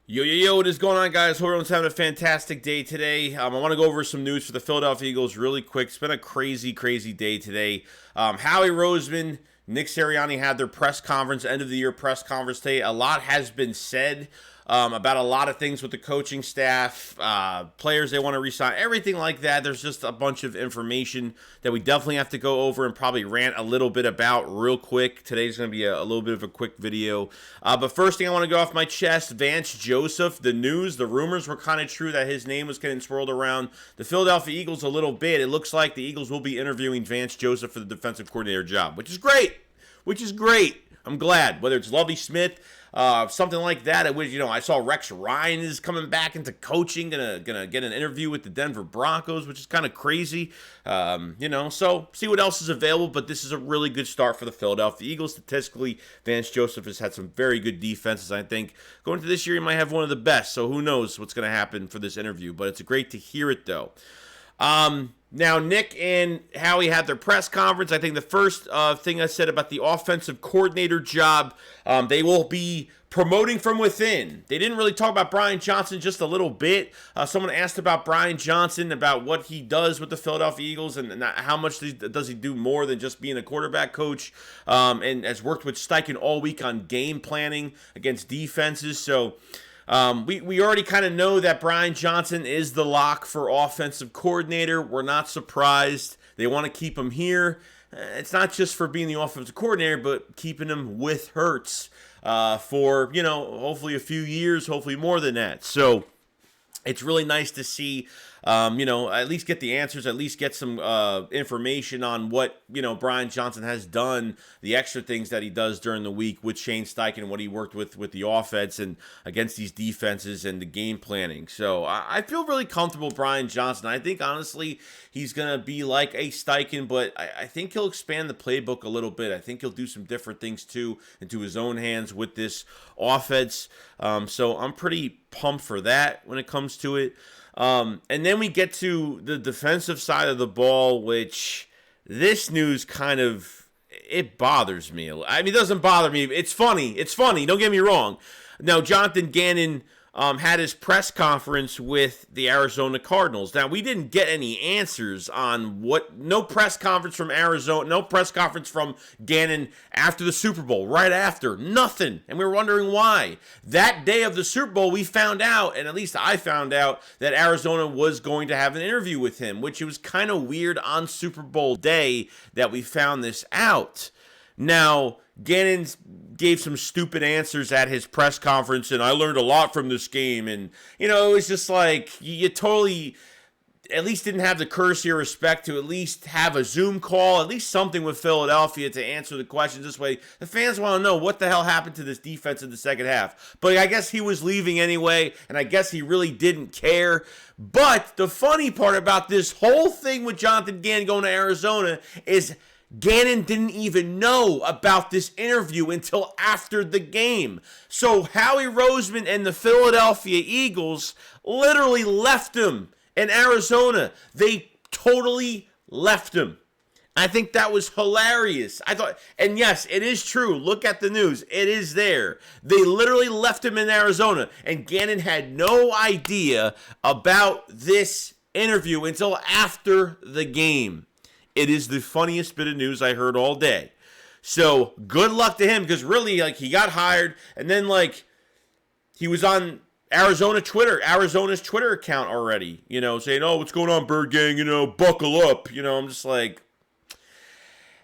Yo, what is going on, guys? Hope everyone's having a fantastic day today. I want to go over some news for the Philadelphia Eagles really quick. It's been a crazy day today. Howie Roseman, Nick Sirianni had their press conference, end of the year press conference today. A lot has been said about a lot of things with the coaching staff, players they want to re-sign, everything like that. There's just a bunch of information that we definitely have to go over and probably rant a little bit about real quick. Today's going to be a little bit of a quick video. But first thing I want to go off my chest, Vance Joseph, the rumors were kind of true that his name was getting swirled around the Philadelphia Eagles a little bit. It looks like the Eagles will be interviewing Vance Joseph for the defensive coordinator job, which is great. I'm glad. Whether it's Lovie Smith, something like that. I saw Rex Ryan is coming back into coaching, gonna get an interview with the Denver Broncos, which is kind of crazy. So see what else is available. But this is a really good start for the Philadelphia Eagles. Statistically, Vance Joseph has had some very good defenses. I think going into this year, he might have one of the best. So who knows what's gonna happen for this interview? But it's great to hear it though. Now, Nick and Howie had their press conference. I think the first thing I said about the offensive coordinator job, they will be promoting from within. They didn't really talk about Brian Johnson, just a little bit. Someone asked about Brian Johnson, about what he does with the Philadelphia Eagles and how much does he do more than just being a quarterback coach, and has worked with Steichen all week on game planning against defenses. So we already kind of know that Brian Johnson is the lock for offensive coordinator. We're not surprised. They want to keep him here. It's not just for being the offensive coordinator, but keeping him with Hurts for, hopefully a few years, hopefully more than that. So it's really nice to see, at least get the answers, at least get some information on what, Brian Johnson has done, the extra things that he does during the week with Shane Steichen, what he worked with the offense and against these defenses and the game planning. So I feel really comfortable with Brian Johnson. I think, honestly, he's going to be like a Steichen, but I think he'll expand the playbook a little bit. I think he'll do some different things, too, into his own hands with this offense. So I'm pretty pumped for that when it comes to it. And then we get to the defensive side of the ball, which this news it bothers me. I mean, it doesn't bother me. It's funny. Don't get me wrong. Now, Jonathan Gannon had his press conference with the Arizona Cardinals. Now, we didn't get any answers on no press conference from Arizona, no press conference from Gannon after the Super Bowl, right after, nothing. And we were wondering why. That day of the Super Bowl, we found out, and at least I found out, that Arizona was going to have an interview with him, which it was kind of weird on Super Bowl day that we found this out. Now, Gannon gave some stupid answers at his press conference, and I learned a lot from this game. And, it was just like, you totally at least didn't have the courtesy or respect to at least have a Zoom call, at least something with Philadelphia to answer the questions this way. The fans want to know what the hell happened to this defense in the second half. But I guess he was leaving anyway, and I guess he really didn't care. But the funny part about this whole thing with Jonathan Gannon going to Arizona is Gannon didn't even know about this interview until after the game. So Howie Roseman and the Philadelphia Eagles literally left him in Arizona. They totally left him. I think that was hilarious. I thought, and yes, it is true. Look at the news. It is there. They literally left him in Arizona, and Gannon had no idea about this interview until after the game. It is the funniest bit of news I heard all day. So good luck to him, because really, he got hired, and then he was on Arizona's Twitter account already, saying, "Oh, what's going on, Bird Gang? Buckle up." I'm just like,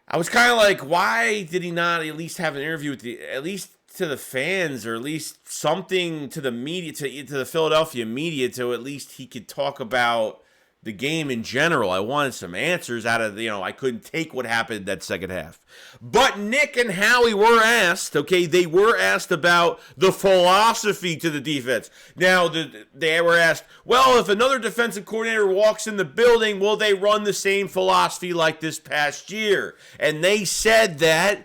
I was kind of like, why did he not at least have an interview with at least to the fans, or at least something to the media, to the Philadelphia media, to at least he could talk about the game in general. I wanted some answers out of, I couldn't take what happened that second half. But Nick and Howie were asked, they were asked about the philosophy to the defense. Now, they were asked, well, if another defensive coordinator walks in the building, will they run the same philosophy like this past year? And they said that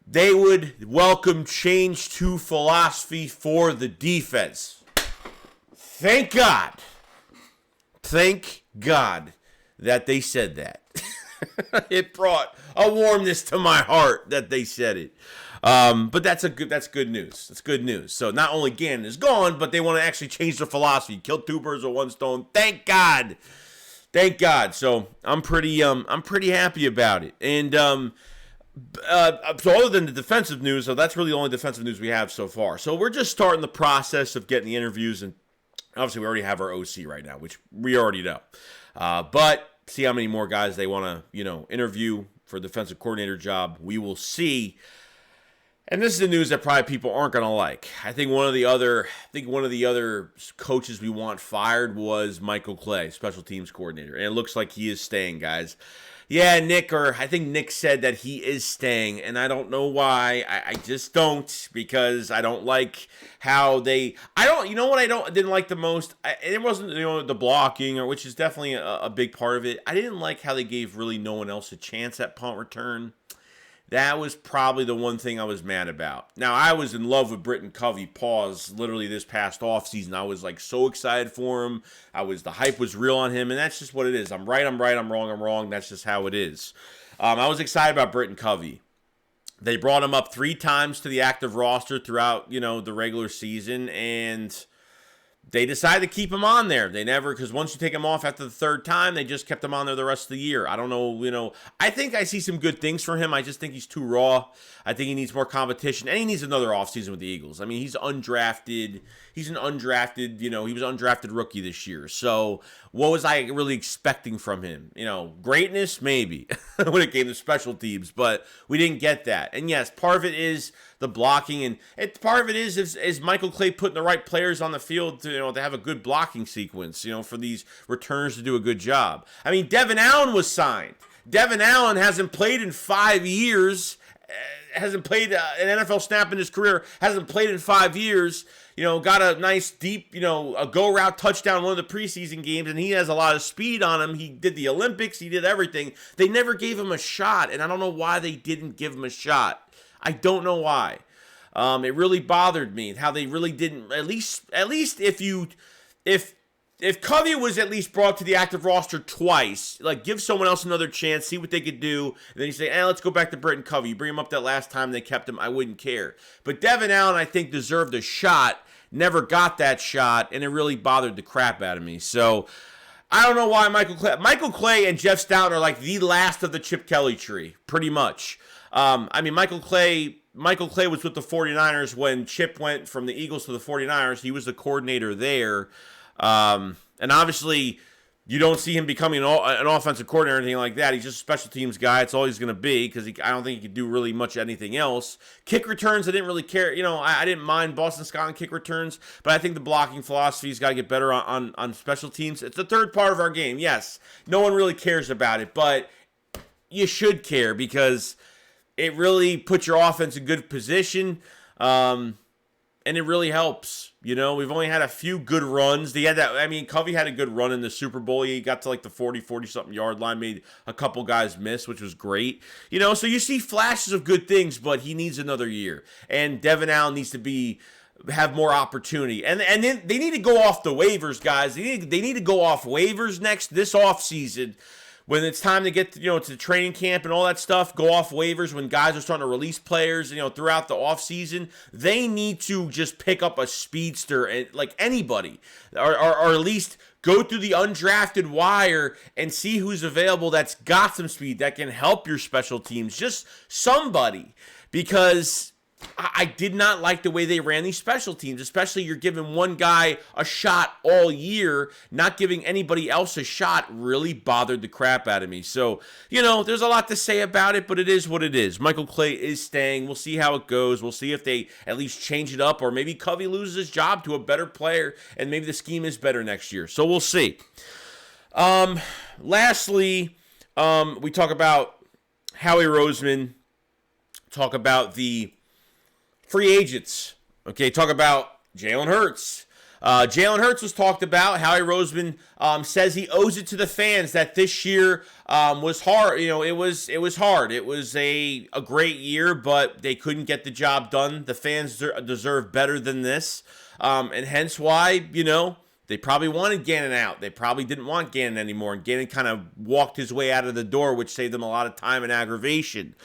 they would welcome change to philosophy for the defense. Thank God. Thank God that they said that. It brought a warmness to my heart that they said it. But that's good news. That's good news. So not only Gannon is gone, but they want to actually change their philosophy. Kill two birds with one stone. Thank God. Thank God. So I'm pretty happy about it. And so other than the defensive news, so that's really the only defensive news we have so far. So we're just starting the process of getting the interviews, and obviously we already have our OC right now, which we already know. But see how many more guys they want to, interview for the defensive coordinator job. We will see. And this is the news that probably people aren't going to like. I think one of the other coaches we want fired was Michael Clay, special teams coordinator. And it looks like he is staying, guys. Yeah, I think Nick said that he is staying, and I don't know why. I just don't, because I don't like how didn't like the most? It wasn't, the blocking, which is definitely a big part of it. I didn't like how they gave really no one else a chance at punt return. That was probably the one thing I was mad about. Now, I was in love with Britton Covey, literally this past offseason. I was so excited for him. The hype was real on him, and that's just what it is. I'm right, I'm wrong. That's just how it is. I was excited about Britton Covey. They brought him up 3 times to the active roster throughout, the regular season, and they decided to keep him on there. They never, because once you take him off after the 3rd time, they just kept him on there the rest of the year. I don't know, I think I see some good things for him. I just think he's too raw. I think he needs more competition, and he needs another offseason with the Eagles. I mean, he's undrafted. He's an undrafted, he was an undrafted rookie this year. So what was I really expecting from him? Greatness, maybe, when it came to special teams, but we didn't get that. And yes, part of it is the blocking, and part of it is Michael Clay putting the right players on the field to have a good blocking sequence, for these returns to do a good job. I mean, Devin Allen was signed. Devin Allen hasn't played in 5 years, hasn't played an NFL snap in his career, hasn't played in 5 years. Got a nice deep, a go route touchdown in one of the preseason games, and he has a lot of speed on him. He did the Olympics, he did everything. They never gave him a shot, and I don't know why they didn't give him a shot. I don't know why. It really bothered me how they really didn't. At least if Covey was at least brought to the active roster twice, give someone else another chance, see what they could do, and then you say, let's go back to Britton Covey. You bring him up that last time they kept him, I wouldn't care. But Devin Allen, I think, deserved a shot, never got that shot, and it really bothered the crap out of me. So I don't know why Michael Clay and Jeff Stoughton are the last of the Chip Kelly tree, pretty much. Michael Clay was with the 49ers when Chip went from the Eagles to the 49ers. He was the coordinator there. And obviously, you don't see him becoming an offensive coordinator or anything like that. He's just a special teams guy. It's all he's going to be, because I don't think he could do really much anything else. Kick returns, I didn't really care. I didn't mind Boston Scott kick returns, but I think the blocking philosophy's got to get better on special teams. It's the third part of our game. Yes, no one really cares about it, but you should care, because it really puts your offense in good position, and it really helps. We've only had a few good runs. Covey had a good run in the Super Bowl. He got to the 40-something yard line, made a couple guys miss, which was great. So you see flashes of good things, but he needs another year. And Devin Allen needs to have more opportunity. And then they need to go off the waivers, guys. They need to go off waivers this offseason. When it's time to get to training camp and all that stuff, go off waivers when guys are starting to release players, throughout the offseason. They need to just pick up a speedster, and anybody, or at least go through the undrafted wire and see who's available that's got some speed, that can help your special teams. Just somebody, because I did not like the way they ran these special teams, especially you're giving one guy a shot all year, not giving anybody else a shot really bothered the crap out of me. So, there's a lot to say about it, but it is what it is. Michael Clay is staying. We'll see how it goes. We'll see if they at least change it up, or maybe Covey loses his job to a better player, and maybe the scheme is better next year. So we'll see. Lastly, we talk about Howie Roseman, talk about the free agents. Okay, talk about Jalen Hurts. Jalen Hurts was talked about. Howie Roseman says he owes it to the fans that this year was hard. It was hard. It was a great year, but they couldn't get the job done. The fans deserve better than this, and hence why they probably wanted Gannon out. They probably didn't want Gannon anymore, and Gannon kind of walked his way out of the door, which saved them a lot of time and aggravation.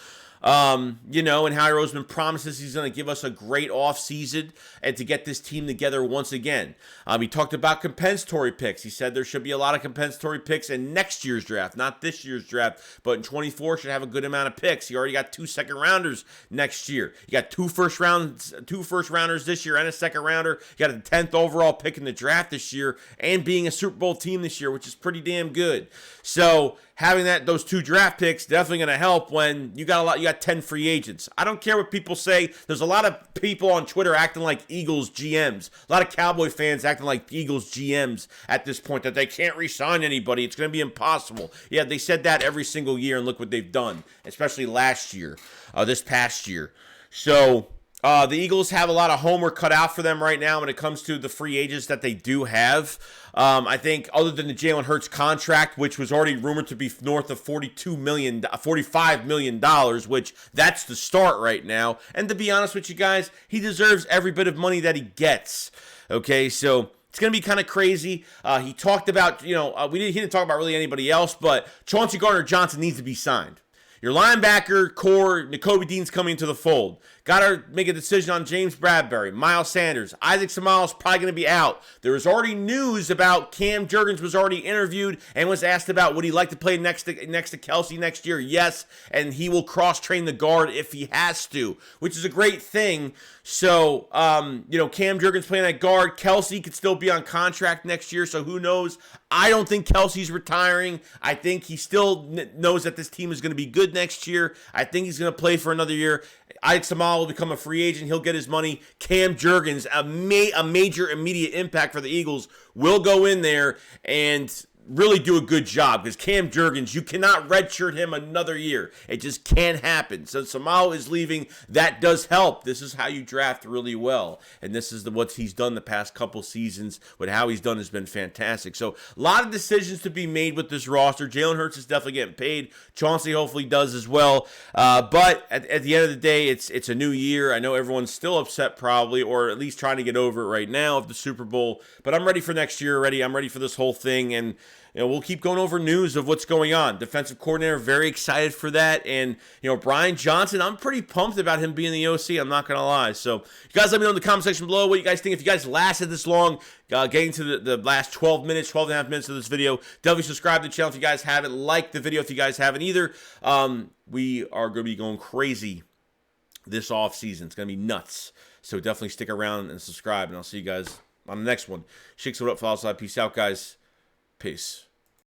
You know, and Howie Roseman promises he's going to give us a great offseason and to get this team together once again. He talked about compensatory picks. He said there should be a lot of compensatory picks in next year's draft, not this year's draft, but in 24 should have a good amount of picks. He already got 2 second-rounders next year. You got 2 first-rounders this year and a second-rounder. You got a 10th overall pick in the draft this year and being a Super Bowl team this year, which is pretty damn good. So having those 2 draft picks definitely going to help when you got 10 free agents. I don't care what people say. There's a lot of people on Twitter acting like Eagles GMs. A lot of Cowboy fans acting like Eagles GMs at this point, that they can't re-sign anybody. It's going to be impossible. Yeah, they said that every single year, and look what they've done, especially last year, this past year. So the Eagles have a lot of homework cut out for them right now when it comes to the free agents that they do have. I think other than the Jalen Hurts contract, which was already rumored to be north of $45 million, which that's the start right now. And to be honest with you guys, he deserves every bit of money that he gets. Okay, so it's going to be kind of crazy. He talked about, he didn't talk about really anybody else, but Chauncey Gardner-Johnson needs to be signed. Your linebacker core, Nakobe Dean's coming into the fold. Got to make a decision on James Bradbury, Miles Sanders. Isaac Seumalo's probably going to be out. There was already news about Cam Jurgens was already interviewed and was asked about would he like to play next to Kelsey next year. Yes, and he will cross-train the guard if he has to, which is a great thing. So, Cam Jurgens playing at guard. Kelsey could still be on contract next year, so who knows? I don't think Kelsey's retiring. I think he still knows that this team is going to be good next year. I think he's going to play for another year. Isaac Seumalo will become a free agent. He'll get his money. Cam Jurgens, a major immediate impact for the Eagles, will go in there and really do a good job, because Cam Jurgens, you cannot redshirt him another year. It just can't happen. So Seumalo is leaving. That does help. This is how you draft really well, and this is what he's done the past couple seasons. How he's done has been fantastic. So a lot of decisions to be made with this roster. Jalen Hurts is definitely getting paid. Chauncey hopefully does as well. But at the end of the day, it's a new year. I know everyone's still upset probably, or at least trying to get over it right now of the Super Bowl. But I'm ready for next year already. I'm ready for this whole thing, and we'll keep going over news of what's going on. Defensive coordinator, very excited for that. And, Brian Johnson, I'm pretty pumped about him being the OC. I'm not going to lie. So, you guys let me know in the comment section below what you guys think. If you guys lasted this long, getting to the last 12 and a half minutes of this video, definitely subscribe to the channel if you guys haven't. Like the video if you guys haven't either. We are going to be going crazy this offseason. It's going to be nuts. So, definitely stick around and subscribe. And I'll see you guys on the next one. Shakes it up for outside. Peace out, guys. Peace.